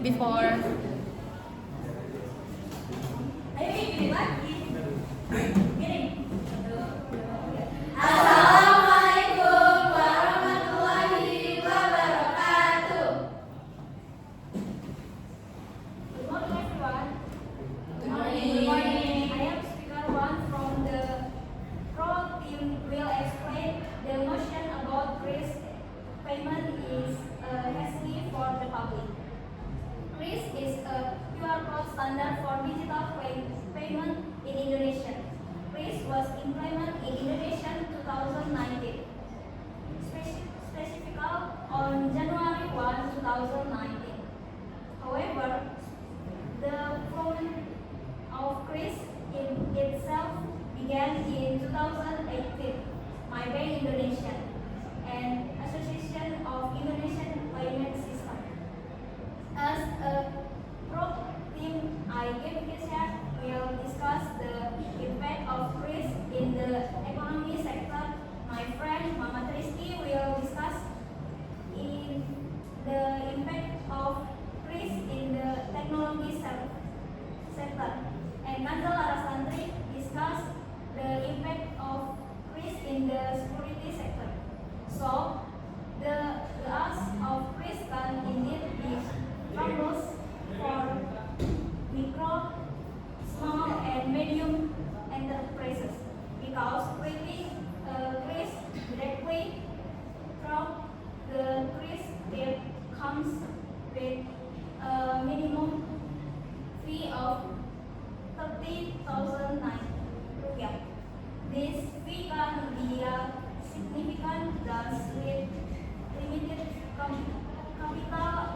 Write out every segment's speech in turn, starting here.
before. Assalamualaikum warahmatullahi wabarakatuh. Good morning, everyone. Good morning. I am speaker one from the pro team. Will explain the notion about risk payment is hassle for the public. RIS is a QR code standard for digital payment in Indonesia. RIS was implemented in Indonesia 2019. Specifically on January 1, 2019. However, the problem of RIS in itself began in 2018. MyBank Indonesia and Association of Indonesian Payment System. As a pro team, I will discuss the impact of RIS in the economy sector. My friend Muhammad Rizky will discuss in the impact of RIS in the technology sector. And Nazal Arasantri discuss the impact of RIS in the security sector. So, the loss of RIS can indeed be troubles for micro, small, and medium enterprises because creating RIS directly from the RIS that comes with a minimum fee of 30,000 rupiah. This fee can be significant thus with limited capital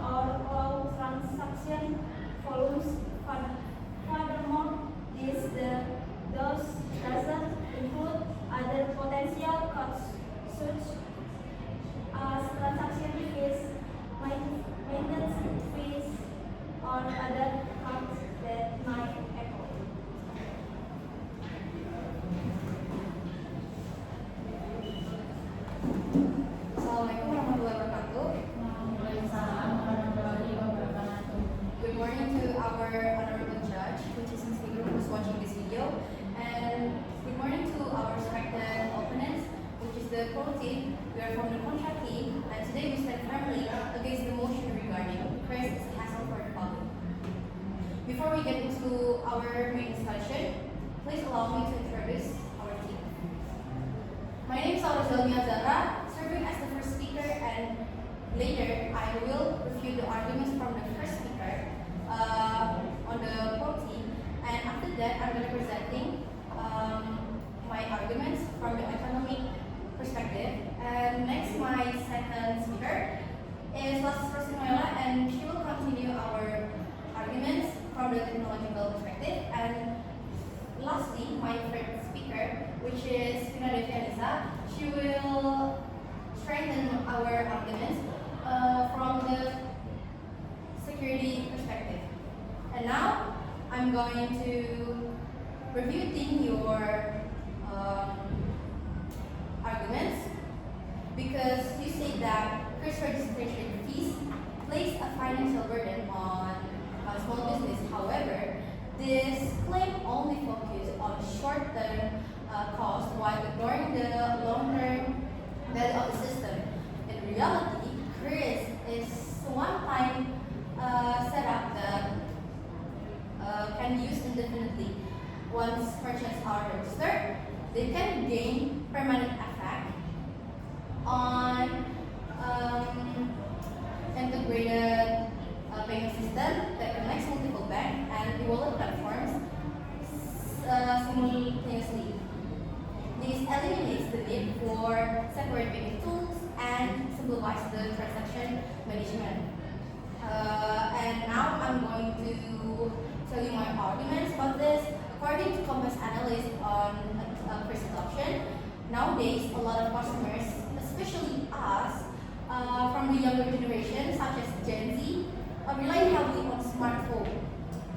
or low transaction volumes. Furthermore, this doesn't include other potential costs such as transaction fees, maintenance fees, or other costs that might occur. Assalamualaikum warahmatullahi wabarakatuh. Good morning to our honorable judge, which is Ms. Figure, who's watching this video, and good morning to our respected opponents, which is the pro team. We are from the contract team, and today we stand firmly against the motion regarding RIS is a hassle for the public. Before we get into our main discussion, please allow me to introduce our team. My name is Aurizalmia Zahra, serving as the first speaker, and later I will review the arguments from the first speaker on the pro team, and after that I'm going to be presenting my arguments from the economic perspective. And next, my second speaker is Lasas Rosimuela, and she will continue our arguments from the technological perspective. And lastly, my third speaker, which is Vina Devianisa, she will strengthen our arguments from the security perspective. And now, I'm going to refuting your arguments because you say that first registration fees place a financial burden on a small business. However, this claim only focuses on short-term cost while ignoring the long-term value of the system. In reality, RIS is one-time setup that can be used indefinitely. Once merchants are registered, they can gain permanent effect on integrated payment system that connects multiple bank and e-wallet platforms simultaneously. This eliminates the need for separate payment tools and simplifies the transaction management. And now I'm going to tell you my arguments about this. According to Compass Analyst on first adoption, nowadays a lot of customers, especially us, from the younger generation, such as Gen Z, rely heavily on smartphone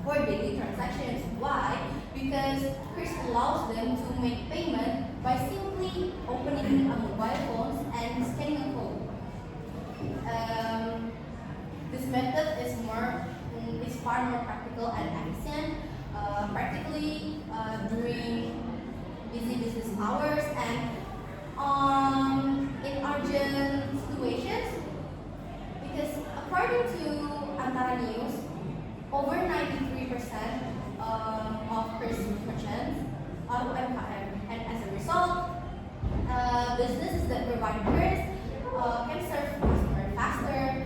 for daily transactions. Why? Because RIS allows them to make payment by simply opening a mobile phone and scanning a code. This method is more and is far more practical and efficient, particularly during busy business hours and in urgent situations. Because according to Antara News, over 93% of merchants are UMKM, and as a result, businesses that provide QRIS can serve customers faster,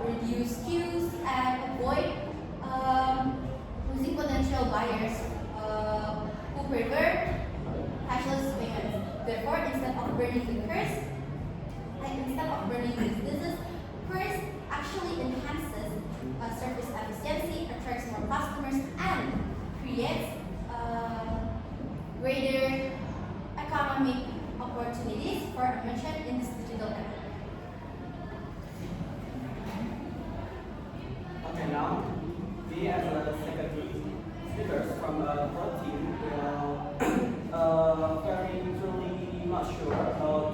reduce queues, and avoid losing potential buyers who prefer cashless payments. Therefore, instead of burning businesses, QRIS actually enhances service efficiency, attracts more customers, and creates greater economic opportunities for a merchant in this digital era. Okay, now we as a second speakers from the pro team will very truly not sure about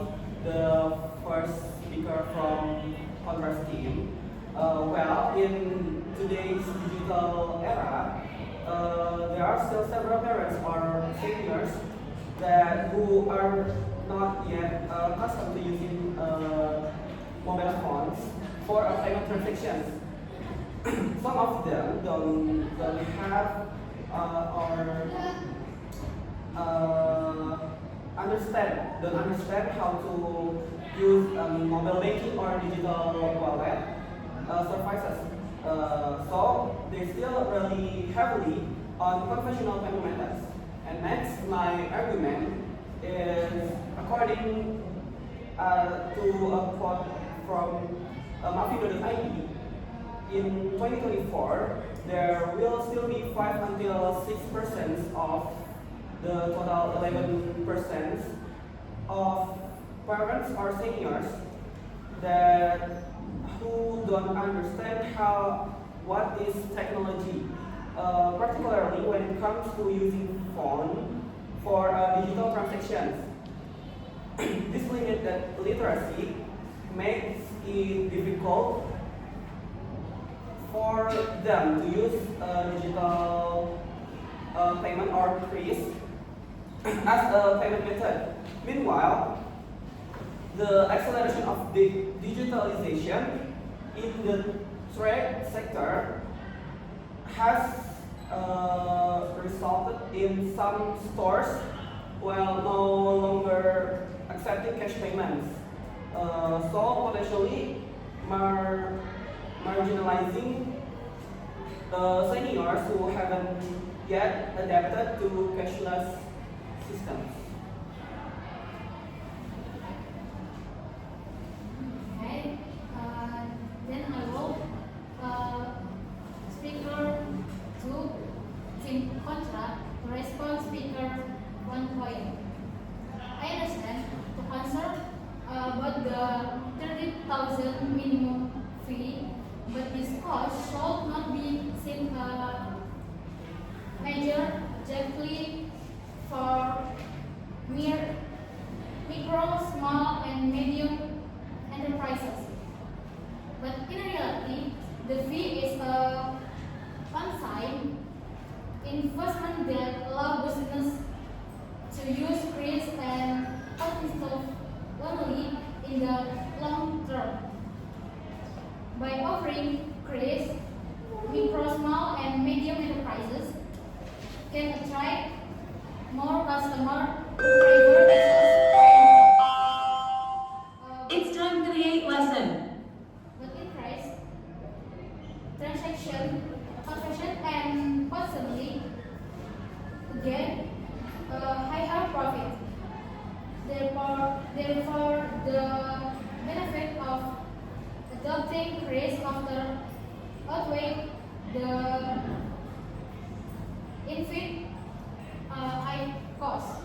the first speaker from contrast team. Well, in today's digital era, there are still several parents or seniors who are not yet accustomed to using mobile phones for payment transactions. Some of them don't have don't understand how to use mobile banking or digital wallet services. So they still rely heavily on conventional payment methods. And next, my argument is according to a quote from Mafindo.id. In 2024, there will still be 5 until 6% of the total 11% of parents or seniors who don't understand what is technology, particularly when it comes to using phone for digital transactions. This limited literacy makes it difficult for them to use digital payment or QRIS as a payment method. Meanwhile, the acceleration of the digitalization in the trade sector has resulted in some stores while no longer accepting cash payments. So potentially marginalizing seniors who haven't yet adapted to cashless systems. Okay, then I will speaker 2 Team Contra to respond speaker 1 I understand to answer about the 30,000 minimum fee, but this cost should not be seen measured directly for micro, small, and medium enterprises. But in reality, the fee is a one-time investment that allows business to use QRIS and uninstall only in the long term. By offering QRIS, micro, small, and medium enterprises can attract more customers who prefer It's time to create lesson. but increase transaction conversion and possibly to get a higher profit. Therefore, the benefit of adopting QRIS after outweigh the infinite high cost.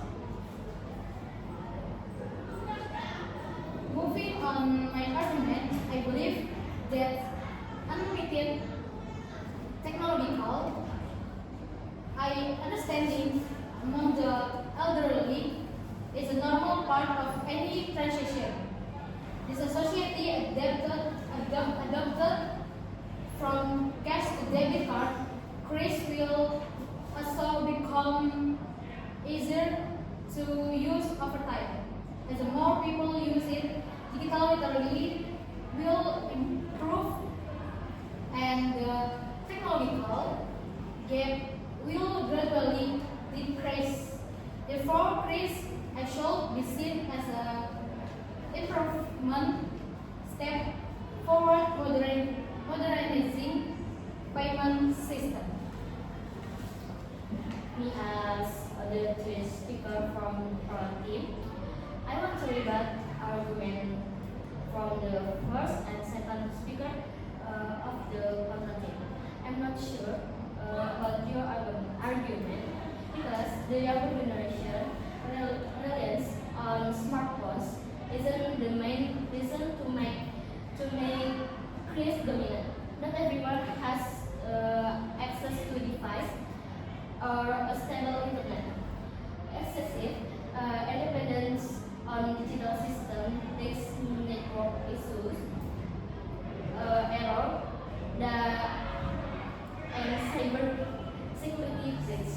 Moving on my argument, I believe that unlimited technological understanding among the elderly is a normal part of any transition. This society adapted from cash to debit card, Chris will also become easier to use over time. As more people use it, digital literacy will improve and the technological gap will gradually decrease. Therefore, Chris should be seen as an improvement step forward modernizing payment system. Me as the two speaker from our team, I want to rebut argument from the first and second speaker of the counter team. I'm not sure about your argument because the younger generation reliance on smartphones isn't the main reason to make Chris dominant. Not everyone has access to device or a stable internet. Excessive dependence on digital system takes network issues, error, and cyber security threats.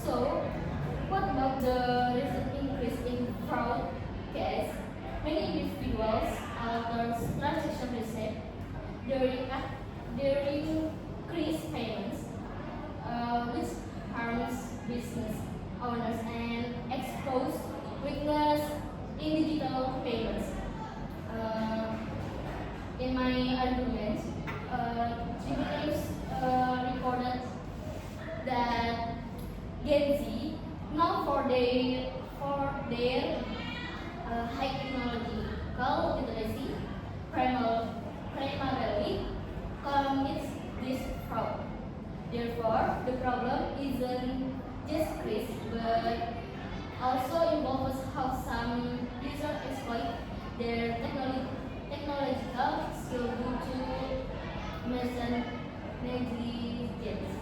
So, what about the recent increase in fraud case? Many individuals alter transaction receipt during increased payments, which harms business owners and expose weakness in digital payments. In my argument, tribunals reported that Gen Z, known for their high technological literacy, primarily commits this fraud. Therefore, the problem isn't just Chris, but also involves how some users exploit their technological skill due to mentioned negligence.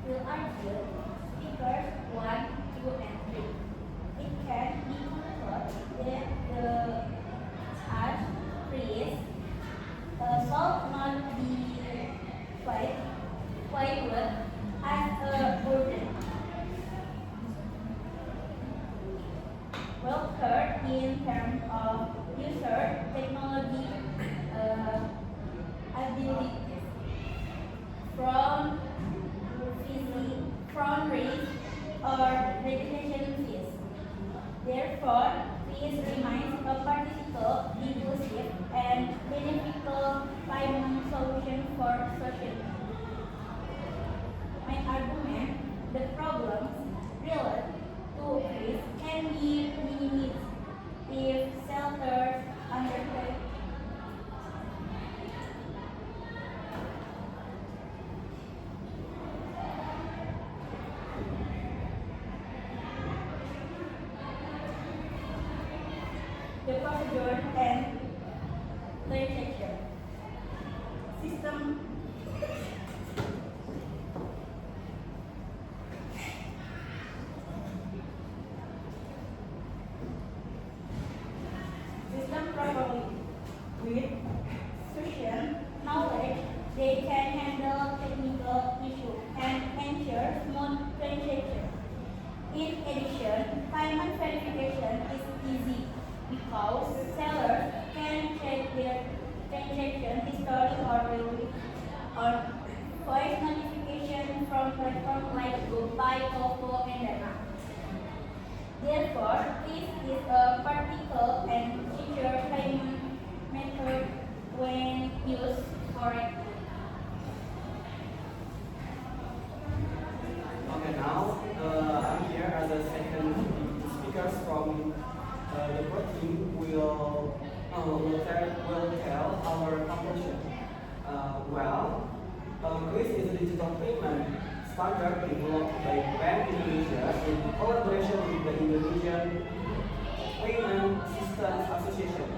Will argue speakers 1, 2, and 3. It can be concluded that the charge phrase shall not be valued as a burden. Well, third, in terms of user technology abilities from risk or regulation fees. Therefore, fees remains a particular inclusive and beneficial payment solution for society. My argument, the problems related to fees can be minimized if shelters undertake the procedure and transaction system. System properly with sufficient knowledge, they can handle technical issues and ensure smooth transaction. In addition, payment verification is easy because sellers can check their transaction history or voice notification from platforms like GoPay, Ovo, and Dana. Therefore, this is a practical and secure payment method when used correctly. Okay, now I'm here as a second speakers from the pro team will tell our conclusion. Quiz is a digital payment standard developed by Bank Indonesia in collaboration with the Indonesian Payment Systems Association.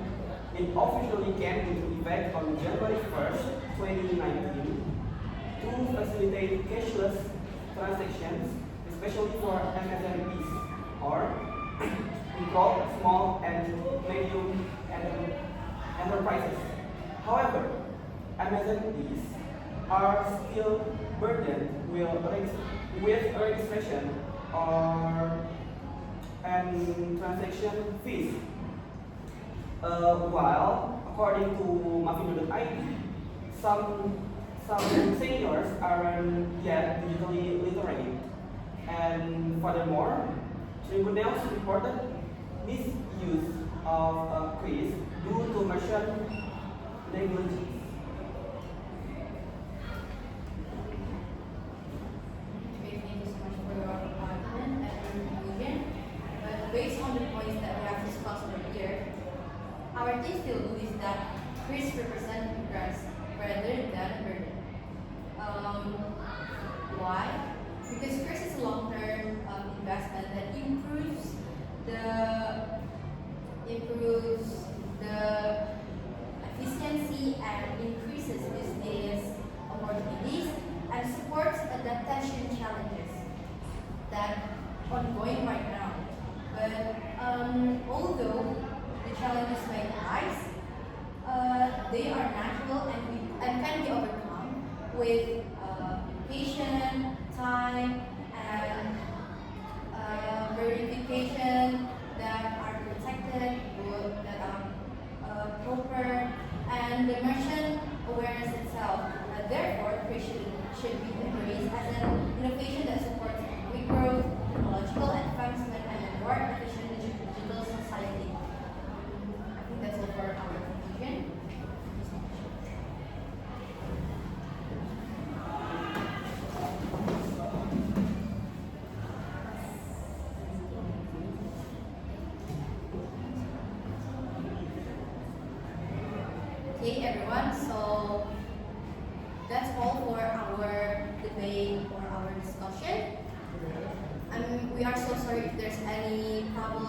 It officially came into effect on January 1st, 2019 to facilitate cashless transactions, especially for MSMEs or we call small and medium enterprises. However, MSMEs are still burdened with registration or and transaction fees. While according to Mafindo.id, some seniors aren't yet digitally literate, and furthermore, tribunals reported misuse of quiz due to merchant negligence. Okay, thank you so much for your argument and conclusion. But based on the points that we have discussed earlier, our team still believes that quiz represent progress rather than burden. Why? Because quiz is a long-term investment that improves the efficiency and increases business opportunities and supports adaptation challenges that ongoing right now. But although the challenges may arise, they are natural and can be overcome with patience, time, and verification that are protected, that are proper, and the merchant awareness itself. Therefore, should be embraced as an innovation that supports economic growth, technological advancement, and a more efficient digital society. I think that's all for our conclusion. Okay, everyone, so that's all for our debate or our discussion. We are so sorry if there's any problem